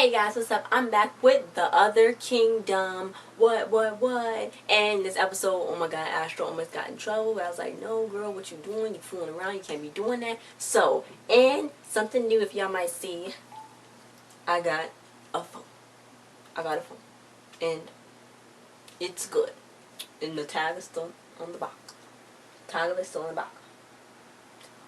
Hey guys, what's up? I'm back with the other kingdom. What? And this episode, oh my god, Astral almost got in trouble. I was like, no girl, what you doing? You fooling around, you can't be doing that. So, and something new, if y'all might see, I got a phone. And it's good. And the tag is still on the box. Tag is still on the box.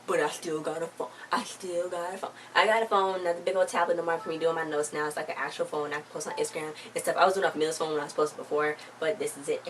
But I still got a phone. I got a phone, not the big old tablet no more for me doing my notes now. It's like an actual phone I can post on Instagram and stuff. I was doing off Mila's phone when I was posting before, but this is it.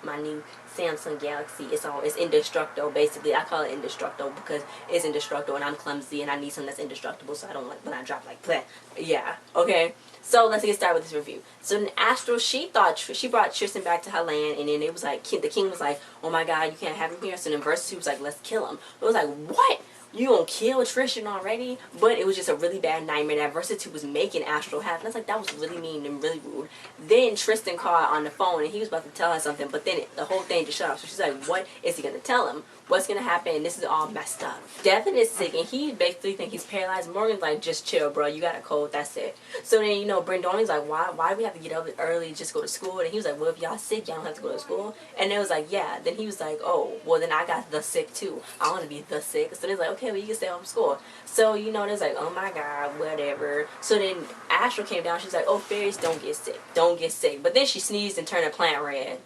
My new Samsung Galaxy. It's indestructible, basically. I call it indestructible because it's indestructible and I'm clumsy and I need something that's indestructible so I don't like when I drop like bleh. Yeah, okay. So let's get started with this review. So in Astral, she brought Tristan back to her land, and then it was like the king was like, "Oh my God, you can't have him here." So then Versitude was like, "Let's kill him." It was like, "What? You gonna kill Tristan already?" But it was just a really bad nightmare that Versitude was making Astral have. And I was like, that was really mean and really rude. Then Tristan called on the phone and he was about to tell her something, but then the whole thing just shut off. So she's like, "What is he gonna tell him? What's gonna happen?" And this is all messed up. Devin is sick and he basically thinks he's paralyzed. Morgan's like, "Just chill, bro. You got a cold. That's it." So then, you know, Brendoni's like, why do we have to get up early, just go to school? And he was like, "Well, if y'all sick, y'all don't have to go to school." And it was like, yeah. Then he was like, "Oh, well, then I got the sick too. I want to be the sick." So they're like, "Okay, well, you can stay home from school." So, you know, there's like, oh my God, whatever. So then Astral came down. She's like, "Oh, fairies don't get sick. Don't get sick." But then she sneezed and turned her plant red.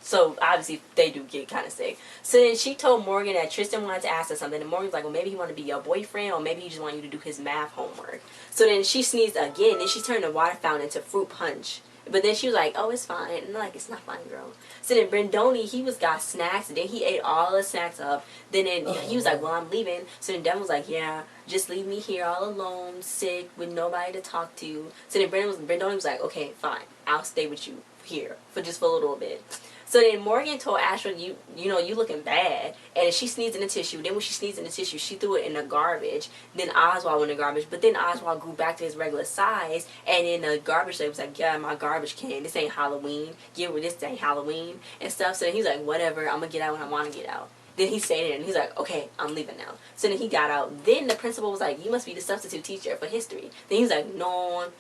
So, obviously, they do get kind of sick. So then she told Morgan that Tristan wanted to ask her something. And Morgan's like, "Well, maybe he wanted to be your boyfriend. Or maybe he just wanted you to do his math homework." So then she sneezed again. Then she turned the water fountain into fruit punch. But then she was like, "Oh, it's fine." And I'm like, "It's not fine, girl." So then Brendoni, he got snacks. And then he ate all the snacks up. Then he was like, "Well, I'm leaving." So then Devin was like, "Yeah, just leave me here all alone, sick, with nobody to talk to." So then Brendoni was like, "Okay, fine. I'll stay with you here for a little bit." So then Morgan told Astral, you know, you looking bad. And she sneezed in the tissue. Then when she sneezed in the tissue, she threw it in the garbage. Then Oswald went in the garbage. But then Oswald grew back to his regular size. And then the garbage lady was like, "Yeah, my garbage can. This ain't Halloween. This ain't Halloween." And stuff. So then he's like, "Whatever. I'm going to get out when I want to get out." Then he stayed in and he's like, "Okay, I'm leaving now." So then he got out. Then the principal was like, "You must be the substitute teacher for history." Then he was like, "No,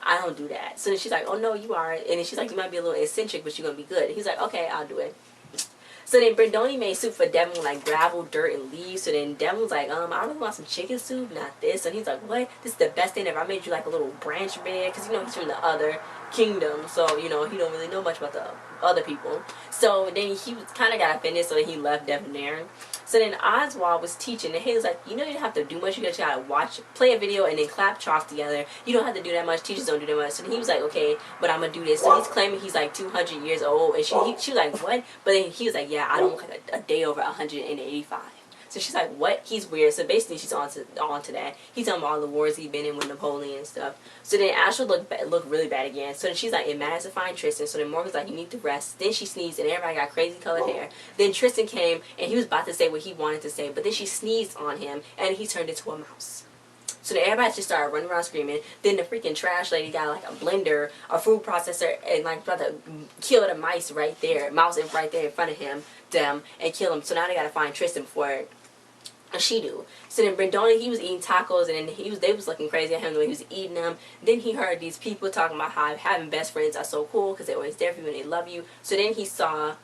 I don't do that." So then she's like, "Oh no, you are." And then she's like, "You might be a little eccentric, but you're gonna be good." And he's like, "Okay, I'll do it." So then Brendoni made soup for Devin with like gravel, dirt, and leaves. So then Devin was like, "I really want some chicken soup, not this." And he's like, "What? This is the best thing ever. I made you like a little branch bed." Because, you know, he's from the other kingdom. So, you know, he don't really know much about the other people. So then he kind of got offended. So then he left Devin there. So then Oswald was teaching, and he was like, "You know, you don't have to do much. You just gotta play a video, and then clap chalk together. You don't have to do that much. Teachers don't do that much." So then he was like, "Okay, but I'm gonna do this." So he's claiming he's like 200 years old, and she was like, "What?" But then he was like, "Yeah, I don't look like a day over 185." So she's like, "What?" He's weird. So basically, she's on to that. He's talking about all the wars he's been in with Napoleon and stuff. So then Astral looked really bad again. So then she's like, "It matters to find Tristan." So then Morgan's like, "You need to rest." Then she sneezed and everybody got crazy colored hair. Then Tristan came and he was about to say what he wanted to say, but then she sneezed on him and he turned into a mouse. So then everybody just started running around screaming. Then the freaking trash lady got like a blender, a food processor, and like about to kill the mouse right there in front of them, and kill him. So now they gotta find Tristan before she do. So then Brendoni, he was eating tacos, and they was looking crazy at him the way he was eating them. Then he heard these people talking about how having best friends are so cool because they're always there for you and they love you. So then he saw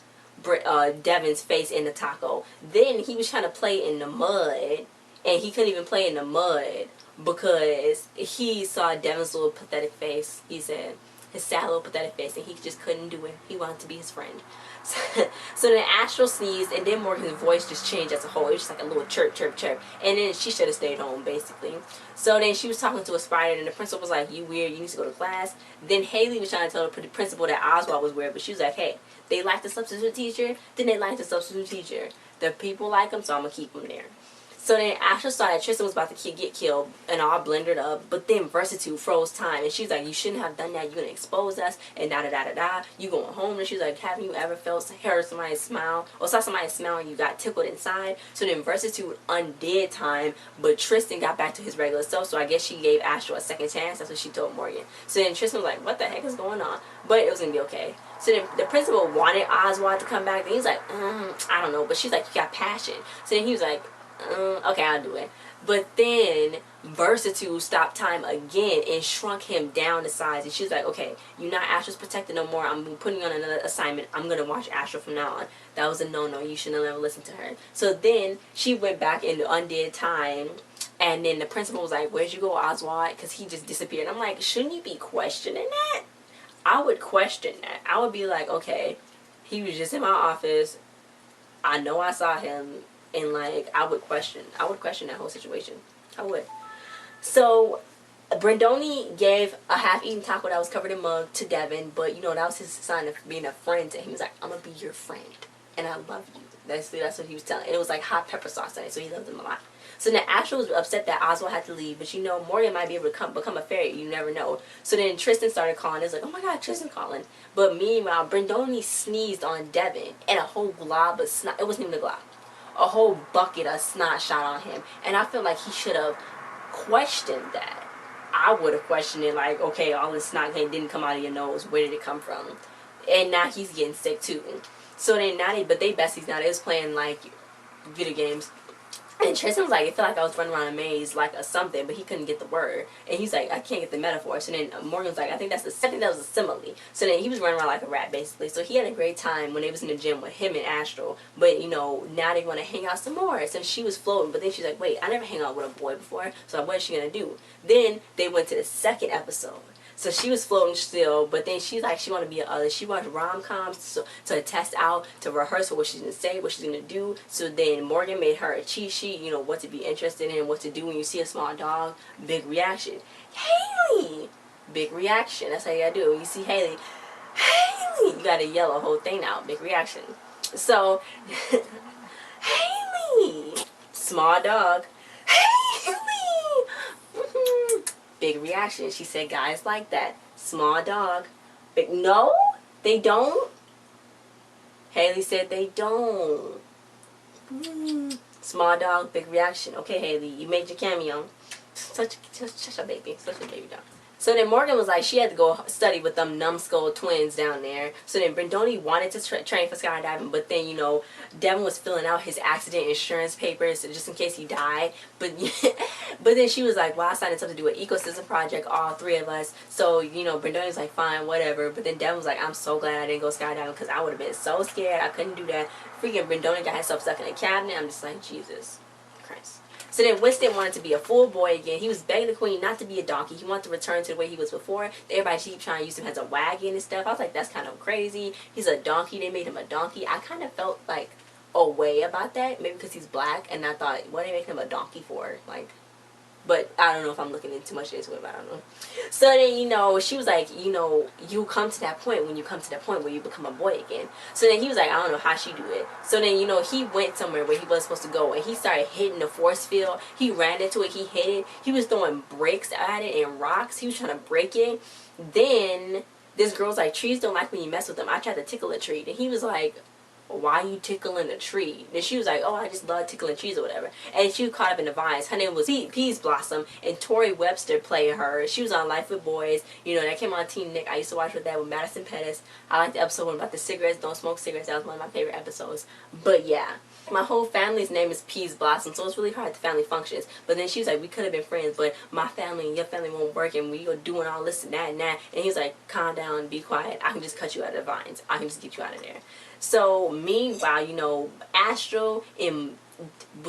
Devin's face in the taco. Then he was trying to play in the mud, and he couldn't even play in the mud because he saw Devin's little pathetic face. He said his sad little pathetic face, and he just couldn't do it. He wanted to be his friend. So then Astral sneezed, and then Morgan's voice just changed as a whole. It was just like a little chirp, chirp, chirp. And then she should have stayed home, basically. So then she was talking to a spider, and the principal was like, "You weird, you need to go to class." Then Haley was trying to tell the principal that Oswald was weird, but she was like, "Hey, they like the substitute teacher, then they like the substitute teacher. The people like him, so I'm going to keep him there." So then Astral saw that Tristan was about to get killed and all blended up, but then Versitude froze time, and she's like, "You shouldn't have done that. You're going to expose us, and da-da-da-da-da. You going home." And she's like, "Haven't you ever heard somebody smile, or saw somebody smile and you got tickled inside?" So then Versitude undid time, but Tristan got back to his regular self, so I guess she gave Astral a second chance. That's what she told Morgan. So then Tristan was like, "What the heck is going on?" But it was going to be okay. So then the principal wanted Oswald to come back, and he's like, "I don't know." But she's like, "You got passion." So then he was like, Okay, I'll do it. But then Versitude stopped time again and shrunk him down to size. And she was like, okay, you're not Astral's protector no more. I'm putting you on another assignment. I'm going to watch Astral from now on. That was a no-no. You should have never listened to her. So then she went back into undid time. And then the principal was like, where'd you go, Oswald? Because he just disappeared. I'm like, shouldn't you be questioning that? I would question that. I would be like, okay, he was just in my office. I know I saw him. And like, I would question that whole situation. I would. So Brendoni gave a half-eaten taco that was covered in mug to Devin, but you know, that was his sign of being a friend to him. He was like, I'm gonna be your friend and I love you. That's what he was telling. And it was like hot pepper sauce on it, so he loved him a lot. So then Astral was upset that Oswald had to leave, but you know, Morgan might be able to become a fairy. You never know. So then Tristan started calling. It was like, oh my god, Tristan calling. But meanwhile, Brendoni sneezed on Devin and a whole glob of snot. It wasn't even a glob. A whole bucket of snot shot on him. And I feel like he should have questioned that. I would have questioned it like, okay, all this snot didn't come out of your nose. Where did it come from? And now he's getting sick too. So then now they besties now. They was playing like video games. And Tristan was like, it felt like I was running around a maze, like a something, but he couldn't get the word. And he's like, I can't get the metaphor. So then Morgan was like, I think that was a simile. So then he was running around like a rat, basically. So he had a great time when they was in the gym with him and Astral. But, you know, now they want to hang out some more. So she was floating. But then she's like, wait, I never hang out with a boy before. So what is she going to do? Then they went to the second episode. So she was floating still, but then she's like, she want to be she watched rom-coms to test out, to rehearse for what she's going to say, what she's going to do. So then Morgan made her a cheat sheet, you know, what to be interested in, what to do when you see a small dog. Big reaction. Haley! Big reaction. That's how you got to do it. When you see Haley, Haley! You got to yell a whole thing out. Big reaction. So, Haley! Small dog. Haley! Big reaction. She said guys like that. Small dog. Big no, they don't. Haley said they don't. Small dog, big reaction. Okay, Haley, you made your cameo. Such a baby. Such a baby dog. So then Morgan was like, she had to go study with them numbskull twins down there. So then Brendoni wanted to train for skydiving, but then, you know, Devin was filling out his accident insurance papers just in case he died. But but then she was like, well, I signed up to do an ecosystem project, all three of us. So, you know, Brendoni was like, fine, whatever. But then Devin was like, I'm so glad I didn't go skydiving because I would have been so scared. I couldn't do that. Freaking Brendoni got herself stuck in a cabinet. I'm just like, Jesus Christ. So then Winston wanted to be a full boy again. He was begging the queen not to be a donkey. He wanted to return to the way he was before. Everybody keep trying to use him as a wagon and stuff. I was like, that's kind of crazy. He's a donkey. They made him a donkey. I kind of felt like a way about that. Maybe because he's black. And I thought, what are they making him a donkey for? Like, but I don't know if I'm looking into too much into it, but I don't know. So then, you know, she was like, you know, you come to that point when you come to that point where you become a boy again. So then he was like, I don't know how she do it. So then, you know, he went somewhere where he wasn't supposed to go, and he started hitting the force field. He ran into it. He hit it. He was throwing bricks at it and rocks. He was trying to break it. Then this girl's like, trees don't like when you mess with them. I tried to tickle a tree. And he was like, why are you tickling a tree? Then she was like, oh, I just love tickling trees or whatever. And she was caught up in the vines. Her name was Peas Blossom, and Tori Webster played her. She was on Life with Boys. You know, that came on Teen Nick. I used to watch with that with Madison Pettis. I liked the episode about the cigarettes. Don't smoke cigarettes. That was one of my favorite episodes. But yeah, my whole family's name is Peas Blossom, so it's really hard at the family functions. But then she was like, we could have been friends, but my family and your family won't work, and we are doing all this and that and that. And he was like, calm down, be quiet. I can just cut you out of the vines. I can just get you out of there. So meanwhile, you know, Astral and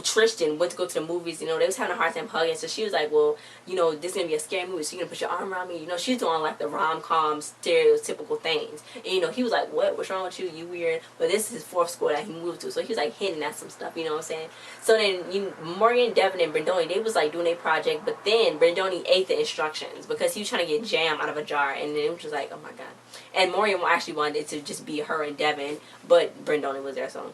Tristan went to go to the movies. You know, they was having a hard time hugging. So she was like, well, you know, this is going to be a scary movie, so you're going to put your arm around me. You know, she's doing like the rom-com stereotypical things. And, you know, he was like, what's wrong with you? You weird. But this is his fourth school that he moved to. So he was like hinting at some stuff, you know what I'm saying? So then Morgan, Devin, and Brendoni, they was like doing their project. But then Brendoni ate the instructions because he was trying to get jam out of a jar. And then it was just like, oh my God. And Morgan actually wanted it to just be her and Devin, but Brendoni was there, so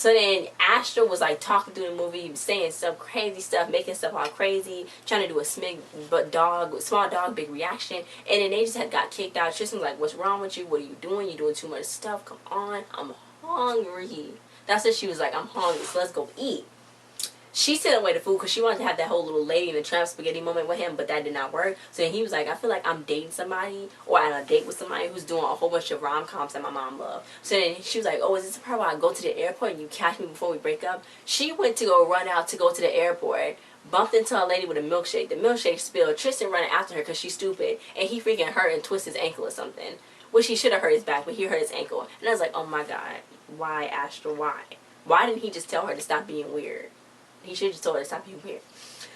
then Astral was like talking through the movie, saying some crazy stuff, making stuff all crazy, trying to do a small dog, big reaction, and then they just got kicked out. Tristan was like, what's wrong with you? What are you doing? You're doing too much stuff. Come on, I'm hungry. That's what she was like, I'm hungry, so let's go eat. she sent away the food because she wanted to have that whole little Lady in the Tramp spaghetti moment with him, but that did not work. So then he was like, I feel like I'm dating somebody or on a date with somebody who's doing a whole bunch of rom-coms that my mom loved. So then she was like, oh, is this the part where I go to the airport and you catch me before we break up? She went to go run out to go to the airport, bumped into a lady with a milkshake. The milkshake spilled. Tristan running after her because she's stupid, and he freaking hurt and twisted his ankle or something. Which he should have hurt his back, but he hurt his ankle. And I was like, oh my god, why, Astral, why? Why didn't he just tell her to stop being weird? He should have just told her to stop being weird.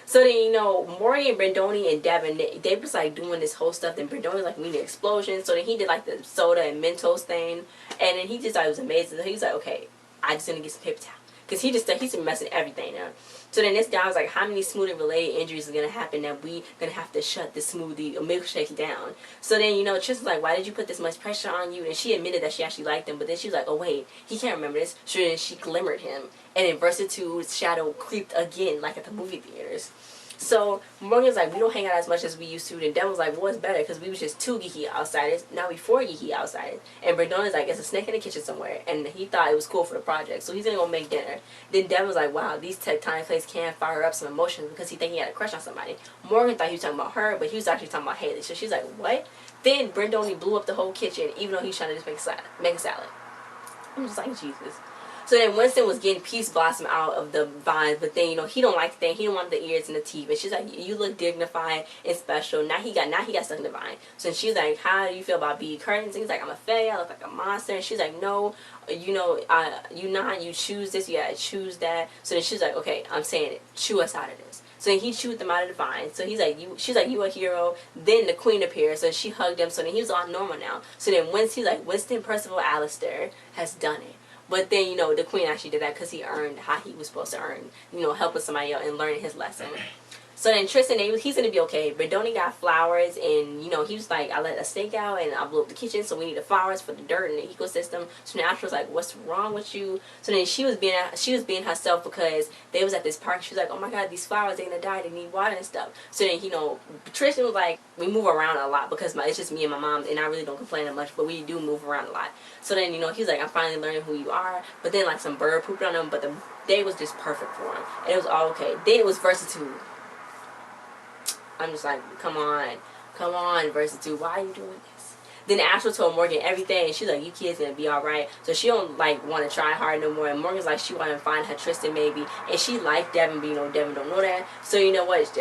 So then, you know, Morgan, Brendoni, and Devin, they was like doing this whole stuff. Then Brendoni was like, we need an explosion. So then he did like the soda and Mentos thing. And then he just thought it was amazing. So he was like, okay, I just gonna get some paper towel. Because he's been messing everything up. So then this guy was like, how many smoothie related injuries are going to happen that we going to have to shut the smoothie milkshake down? So then, you know, Tristan's like, why did you put this much pressure on you? And she admitted that she actually liked him. But then she was like, oh wait, he can't remember this. So then she glimmered him. And then Versitude's shadow creeped again, like at the movie theaters. So Morgan's like, we don't hang out as much as we used to. And Devin was like, well, what's better? Because we was just 2 geeky outsiders. Now we 4 geeky outsiders. And Brendoni's like, it's a snake in the kitchen somewhere. And he thought it was cool for the project. So he's going to go make dinner. Then Devin was like, wow, these tectonic plates can fire up some emotions because he think he had a crush on somebody. Morgan thought he was talking about her, but he was actually talking about Haley. So she's like, what? Then Brendoni blew up the whole kitchen, even though he was trying to just make a salad. I'm just like, Jesus. So then Winston was getting peace blossom out of the vines, but then, you know, he don't like the thing. He don't want the ears and the teeth. And she's like, you look dignified and special. Now he got stuck in the vine. So she's like, how do you feel about beaded curtains? And he's like, I'm a fae. I look like a monster. And she's like, no, you know, you choose this. You gotta choose that. So then she's like, okay, I'm saying it. Chew us out of this. So then he chewed them out of the vine. So he's like, she's like, you a hero. Then the queen appears. So she hugged him. So then he was all normal now. So then he's like, Winston Percival Alistair has done it. But then, you know, the queen actually did that because he earned how he was supposed to earn, you know, helping somebody out and learning his lesson. So then Tristan, he's going to be okay. Brendoni got flowers, and, you know, he was like, I let a snake out, and I blew up the kitchen, so we need the flowers for the dirt and the ecosystem. So then Astral was like, what's wrong with you? So then she was being herself because they was at this park. She was like, oh my god, these flowers, they're going to die, they need water and stuff. So then, you know, Tristan was like, we move around a lot because it's just me and my mom, and I really don't complain that much, but we do move around a lot. So then, you know, he's like, I'm finally learning who you are. But then, like, some bird pooped on him, but the day was just perfect for him. And it was all okay. Then it was Versitude. I'm just like, come on, Versitude, why are you doing this? Then Astral told Morgan everything, and she's like, you kids gonna be alright. So she don't, like, want to try hard no more. And Morgan's like, she want to find her Tristan maybe. And she liked Devin, but, you know, Devin don't know that. So, you know what?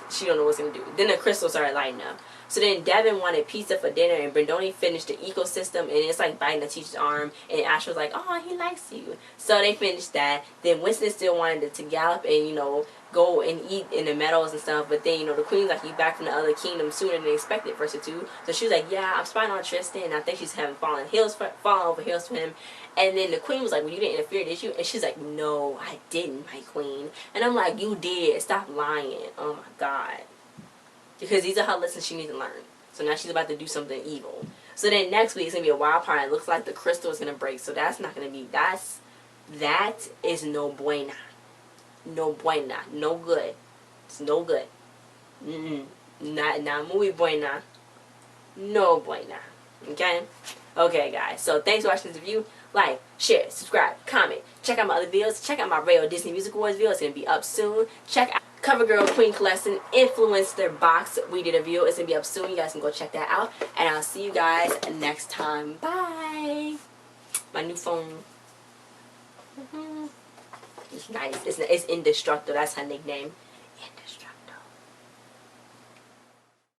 She don't know what's gonna do. Then the crystals started lighting up. So then Devin wanted pizza for dinner, and Brendoni finished the ecosystem, and it's like biting the teacher's arm, and Ashley was like, oh, he likes you. So they finished that. Then Winston still wanted to gallop and, you know, go and eat in the meadows and stuff, but then, you know, the queen's like, you back from the other kingdom sooner than expected, Versitude. So she was like, yeah, I'm spying on Tristan, and I think she's having fallen over heels for him. And then the queen was like, well, you didn't interfere, did you? And she's like, no, I didn't, my queen. And I'm like, you did. Stop lying. Oh my god. Because these are her lessons she needs to learn. So now she's about to do something evil. So then next week it's going to be a wild part. It looks like the crystal is going to break. So that's not going to be, that is no buena. No buena. No good. It's no good. Not muy buena. No buena. Okay? Okay, guys. So thanks for watching this review. Like, share, subscribe, comment. Check out my other videos. Check out my Rayo Disney Music Awards video. It's going to be up soon. Check out CoverGirl Queen Collection Influencer Box. We did a video. It's going to be up soon. You guys can go check that out. And I'll see you guys next time. Bye. My new phone. It's nice. It's indestructible. That's her nickname. Indestructible.